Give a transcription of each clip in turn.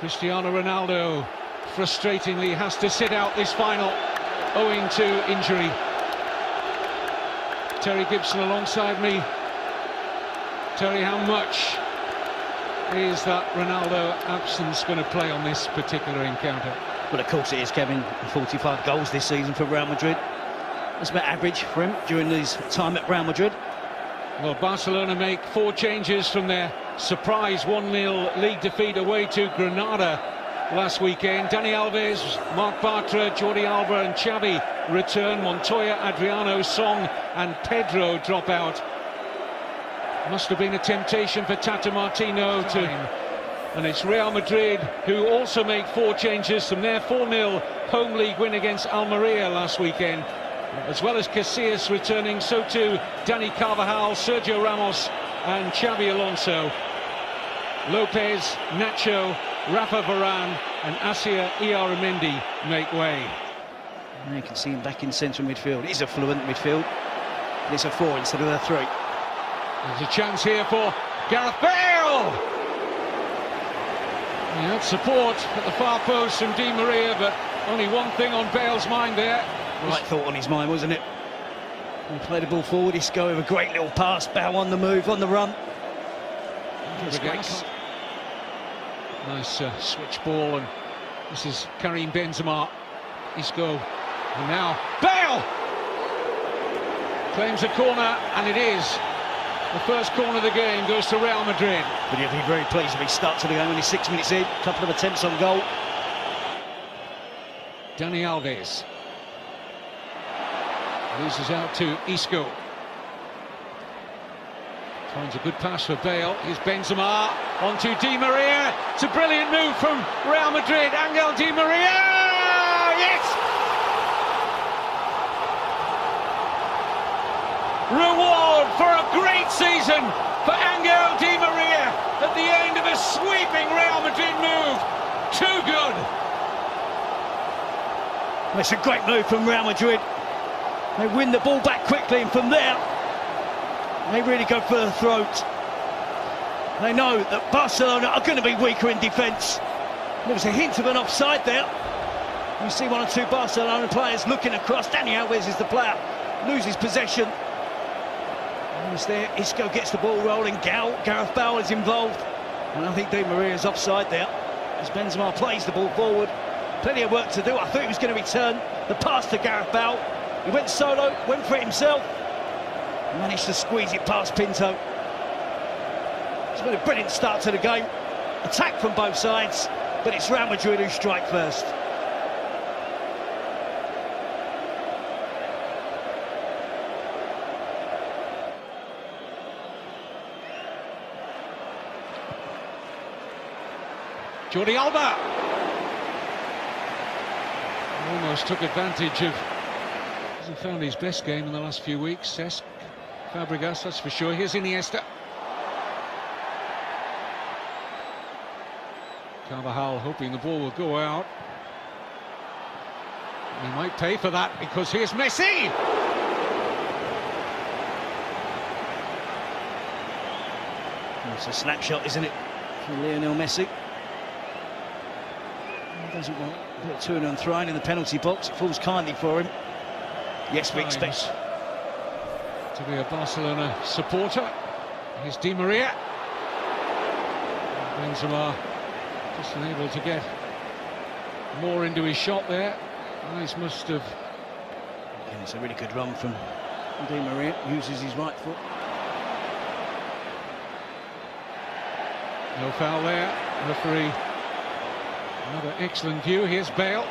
Cristiano Ronaldo frustratingly has to sit out this final owing to injury. Terry Gibson alongside me. Terry, how much is that Ronaldo absence going to play on this particular encounter? Well, of course it is, Kevin. 45 goals this season for Real Madrid. That's about average for him during his time at Real Madrid. Well, Barcelona make 4 changes from their surprise 1-0 league defeat away to Granada last weekend. Dani Alves, Marc Bartra, Jordi Alba and Xavi return. Montoya, Adriano, Song and Pedro drop out. Must have been a temptation for Tata Martino to... And it's Real Madrid who also make 4 changes from their 4-0 home league win against Almeria last weekend. As well as Casillas returning, so too Dani Carvajal, Sergio Ramos and Xabi Alonso. Lopez, Nacho, Rafa Varane and Asia Iaramendi make way. Now you can see him back in central midfield. It is a fluent midfield. It's a 4 instead of a 3. There's a chance here for Gareth Bale! He had support at the far post from Di Maria, but only one thing on Bale's mind there. Right thought on his mind, wasn't it? He played the ball forward. Isco with a great little pass. Bale on the move, on the run. Nice switch ball, and this is Karim Benzema. Isco, and now Bale claims a corner, and it is the first corner of the game goes to Real Madrid. But he'll be very pleased with his start to the game. Only 6 minutes in, a couple of attempts on goal. Dani Alves loses out to Isco. Finds a good pass for Bale. Here's Benzema onto Di Maria. It's a brilliant move from Real Madrid. Angel Di Maria! Yes! Reward for a great season for Angel Di Maria at the end of a sweeping Real Madrid move. Too good! Well, it's a great move from Real Madrid. They win the ball back quickly, and from there they really go for the throat. They know that Barcelona are going to be weaker in defence. There was a hint of an offside there. You see 1 or 2 Barcelona players looking across. Dani Alves is the player, loses possession. And it's there, Isco gets the ball rolling. Gareth Bale is involved. And I think Di Maria is offside there, as Benzema plays the ball forward. Plenty of work to do. I thought he was going to return the pass to Gareth Bale. He went solo, went for it himself. Managed to squeeze it past Pinto. It's been a brilliant start to the game. Attack from both sides, but it's Real Madrid who strike first. Jordi Alba almost took advantage of... Hasn't found his best game in the last few weeks. Cesc Fabregas, that's for sure. Here's Iniesta. Carvajal hoping the ball will go out. He might pay for that, because here's Messi! It's a snapshot, isn't it, for Lionel Messi? He doesn't want a bit of to and throwing in the penalty box. It falls kindly for him. Yes, we expect to be a Barcelona supporter. Here's Di Maria. Benzema just unable to get more into his shot there. Eyes must have... Yeah, it's a really good run from Di Maria. Uses his right foot. No foul there. Referee. Another excellent view. Here's Bale.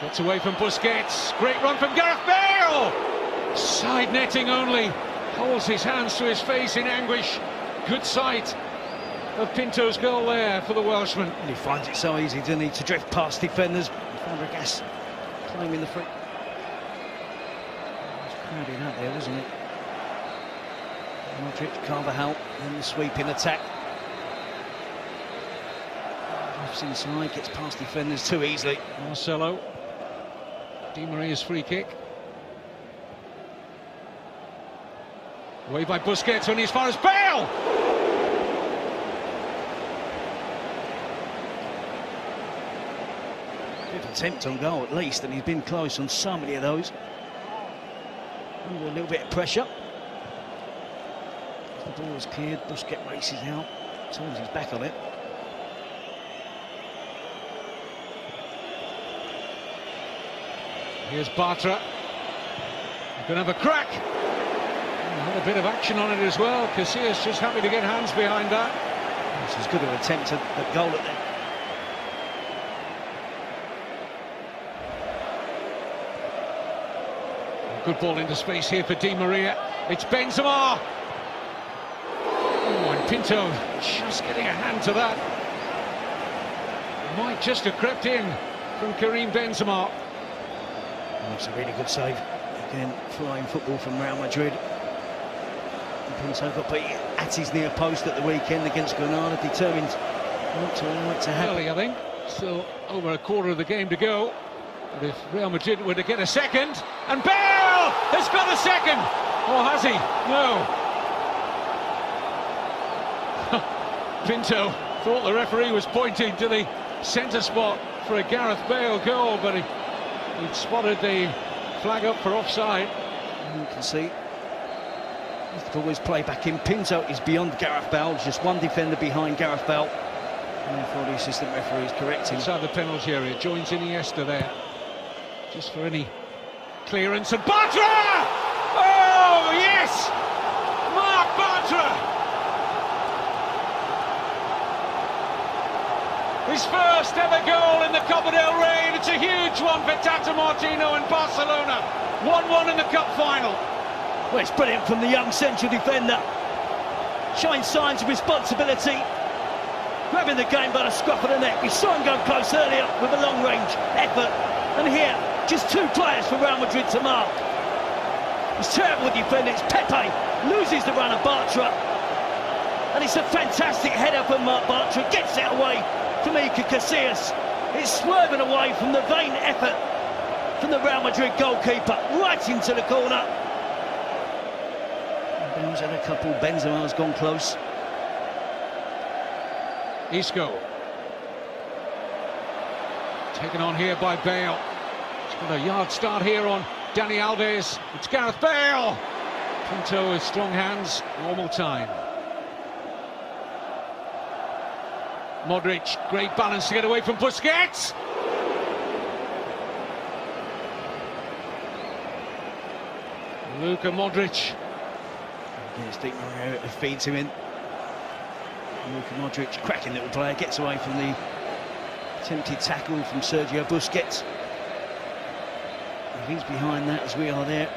Gets away from Busquets. Great run from Gareth Bale! Side netting only. Holds his hands to his face in anguish. Good sight of Pinto's goal there for the Welshman. And he finds it so easy, doesn't he, to drift past defenders. Fabregas claiming the free. It's crowded out there, wasn't it? Modric, Carvajal, and the sweeping attack. Drifts inside, gets past defenders too easily. Marcelo. Di Maria's free kick. Away by Busquets, only as far as Bale! Good attempt on goal at least, and he's been close on so many of those. Under a little bit of pressure. The ball is cleared, Busquets races out, turns his back on it. Here's Bartra. He's going to have a crack. Had a bit of action on it as well. Casillas just happy to get hands behind that. It's as good an attempt at goal at that. Good ball into space here for Di Maria. It's Benzema. Oh, and Pinto just getting a hand to that. Might just have crept in from Karim Benzema. That's a really good save. Again, flying football from Real Madrid. Pinto got beat at his near post at the weekend against Granada, determined not to allow it to happen. Early, I think. Still over a quarter of the game to go. But if Real Madrid were to get a second, and Bale has got a second! Or has he? No. Pinto thought the referee was pointing to the centre spot for a Gareth Bale goal, but he'd spotted the flag up for offside. You can see the ball is played back in. Pinto is beyond Gareth Bale, just one defender behind Gareth Bale. And therefore the assistant referee is correcting. Inside the penalty area, joins Iniesta there. Just for any clearance, and Bartra! Oh, yes! Marc Bartra! His first ever goal in the Copa del Rey, and it's a huge one for Tata Martino and Barcelona. 1-1 in the cup final. Well, it's brilliant from the young central defender. Showing signs of responsibility. Grabbing the game by the scruff of the neck. We saw him go close earlier with a long-range effort. And here, just two players for Real Madrid to mark. It's terrible defending. It's Pepe. Loses the run of Bartra. And it's a fantastic header from Marc Bartra. Gets it away from Iker Casillas. It's swerving away from the vain effort from the Real Madrid goalkeeper. Right into the corner. Bale's had a couple. Benzema's gone close. Isco. Taken on here by Bale. He's got a yard start here on Dani Alves. It's Gareth Bale. Pinto with strong hands. Normal time. Modric, great balance to get away from Busquets. Luka Modric. It's Di Maria who feeds him in. Luka Modric, cracking little player, gets away from the attempted tackle from Sergio Busquets. If he's behind that, as we are there,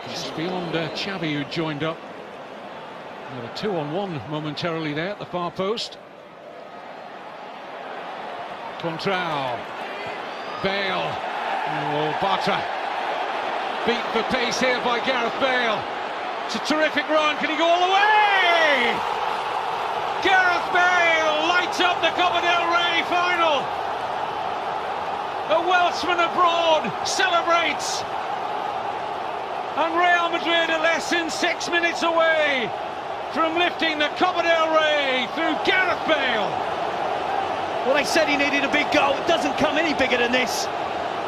just beyond Xavi, who joined up. Got a 2-on-1 momentarily there at the far post. Contrao. Bale. Oh, Bartra. Beat for pace here by Gareth Bale. It's a terrific run. Can he go all the way? Gareth Bale lights up the Copa del Rey final. A Welshman abroad celebrates. And Real Madrid are less than 6 minutes away from lifting the Copa del Rey through Gareth Bale. Well, they said he needed a big goal. It doesn't come any bigger than this.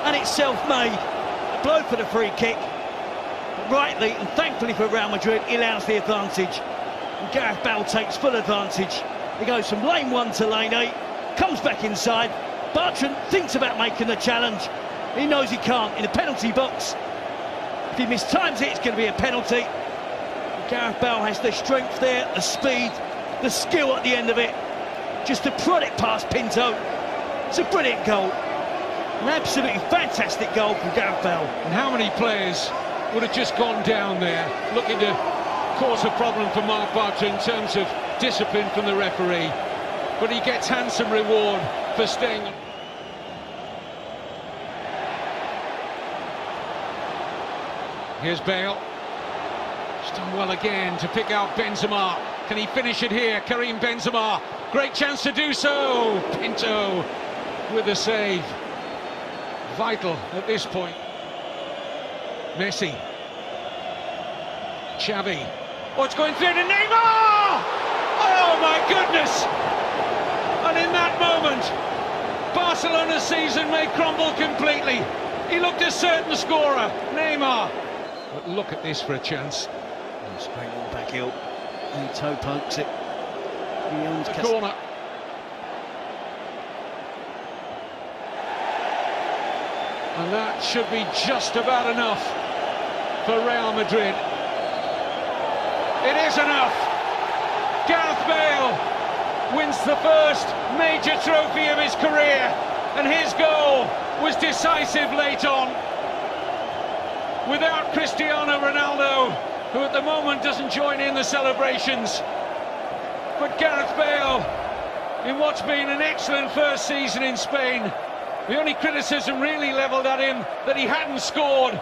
And it's self-made. A blow for the free kick. But rightly and thankfully for Real Madrid, he allows the advantage. And Gareth Bale takes full advantage. He goes from lane 1 to lane 8, comes back inside. Bartra thinks about making the challenge. He knows he can't. In the penalty box, if he mistimes it, it's going to be a penalty. But Gareth Bale has the strength there, the speed, the skill at the end of it, just to prod it past Pinto. It's a brilliant goal. An absolutely fantastic goal from Gareth Bale. And how many players would have just gone down there looking to cause a problem for Marc Bartra in terms of discipline from the referee? But he gets handsome reward for staying on. Here's Bale. He's done well again to pick out Benzema. Can he finish it here? Karim Benzema. Great chance to do so. Pinto with a save. Vital at this point. Messi. Xavi. Oh, it's going through to Neymar! Oh my goodness! And in that moment, Barcelona's season may crumble completely. He looked a certain scorer, Neymar. But look at this for a chance. Straight on back heel. And toe pokes it. The corner. And that should be just about enough for Real Madrid. It is enough. Gareth Bale wins the first major trophy of his career, and his goal was decisive late on. Without Cristiano Ronaldo, who at the moment doesn't join in the celebrations, but Gareth Bale, in what's been an excellent first season in Spain, the only criticism really levelled at him that he hadn't scored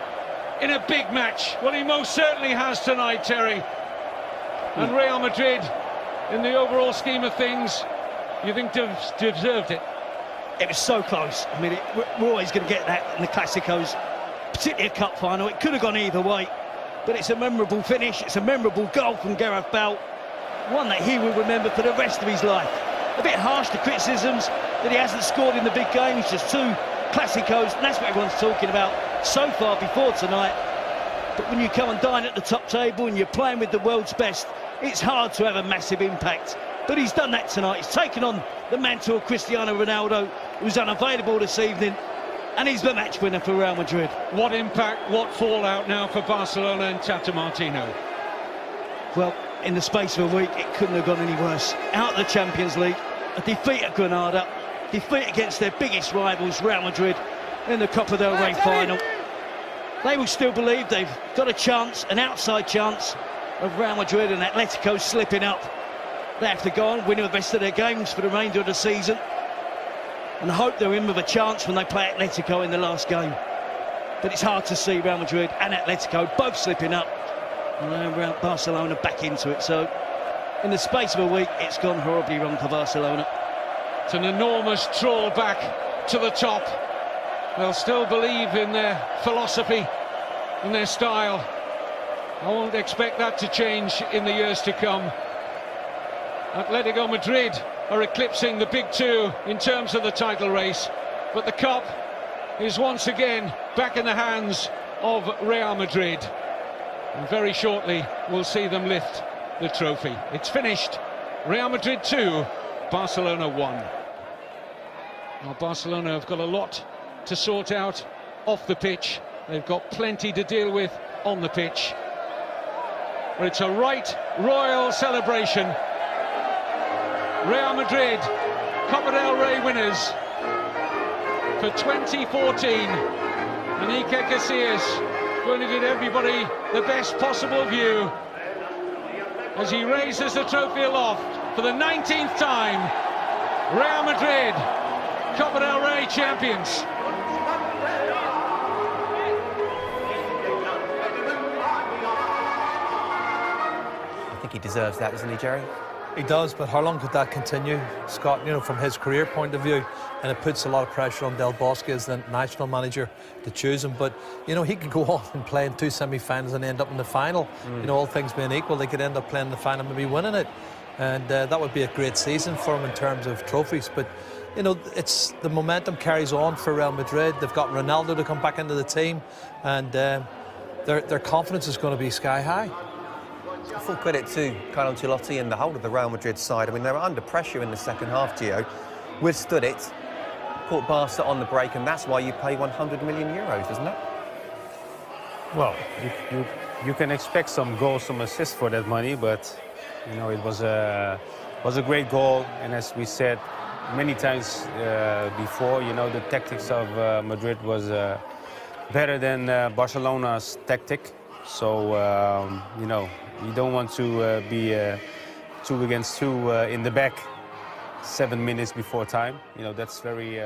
in a big match. Well, he most certainly has tonight, Terry. And Real Madrid, in the overall scheme of things, you think deserved it? It was so close. I mean, we're always going to get that in the Clásicos, particularly a cup final. It could have gone either way, but it's a memorable finish. It's a memorable goal from Gareth Bale, one that he will remember for the rest of his life. A bit harsh, the criticisms that he hasn't scored in the big games, just 2 Clásicos, and that's what everyone's talking about so far before tonight. But when you come and dine at the top table and you're playing with the world's best, it's hard to have a massive impact. But he's done that tonight. He's taken on the mantle of Cristiano Ronaldo, who's unavailable this evening, and he's the match winner for Real Madrid. What impact, what fallout now for Barcelona and Tata Martino? Well, in the space of a week, it couldn't have gone any worse. Out of the Champions League, a defeat at Granada, defeat against their biggest rivals, Real Madrid, in the Copa del Rey final. They will still believe they've got a chance, an outside chance, of Real Madrid and Atletico slipping up. They have to go on, win the rest of their games for the remainder of the season, and hope they're in with a chance when they play Atletico in the last game. But it's hard to see Real Madrid and Atletico both slipping up, and then Barcelona back into it. So, in the space of a week, it's gone horribly wrong for Barcelona. It's an enormous trawl back to the top. They'll still believe in their philosophy and their style. I won't expect that to change in the years to come. Atletico Madrid are eclipsing the big 2 in terms of the title race, but the cup is once again back in the hands of Real Madrid, and very shortly we'll see them lift the trophy. It's finished. Real Madrid 2, Barcelona 1. Now Barcelona have got a lot to sort out off the pitch. They've got plenty to deal with on the pitch. But it's a right royal celebration. Real Madrid, Copa del Rey winners for 2014. And Iker Casillas going to give everybody the best possible view as he raises the trophy aloft for the 19th time. Real Madrid, Copa del Rey champions. I think he deserves that, doesn't he, Jerry? He does, but how long could that continue, Scott, you know, from his career point of view? And it puts a lot of pressure on Del Bosque as the national manager to choose him. But, you know, he could go on and play in 2 semi-finals and end up in the final. You know, all things being equal, they could end up playing the final and maybe winning it. And that would be a great season for him in terms of trophies. But, you know, it's the momentum carries on for Real Madrid. They've got Ronaldo to come back into the team. And their confidence is going to be sky high. Full credit to Carlo Ancelotti and the whole of the Real Madrid side. I mean, they were under pressure in the second half, Gio. Withstood it, caught Barca on the break, and that's why you pay 100 million euros, isn't it? Well, you can expect some goals, some assists for that money, but you know, it was a great goal, and as we said many times before, you know, the tactics of Madrid was better than Barcelona's tactic. So you know, you don't want to be 2 against 2 in the back 7 minutes before time. You know, that's very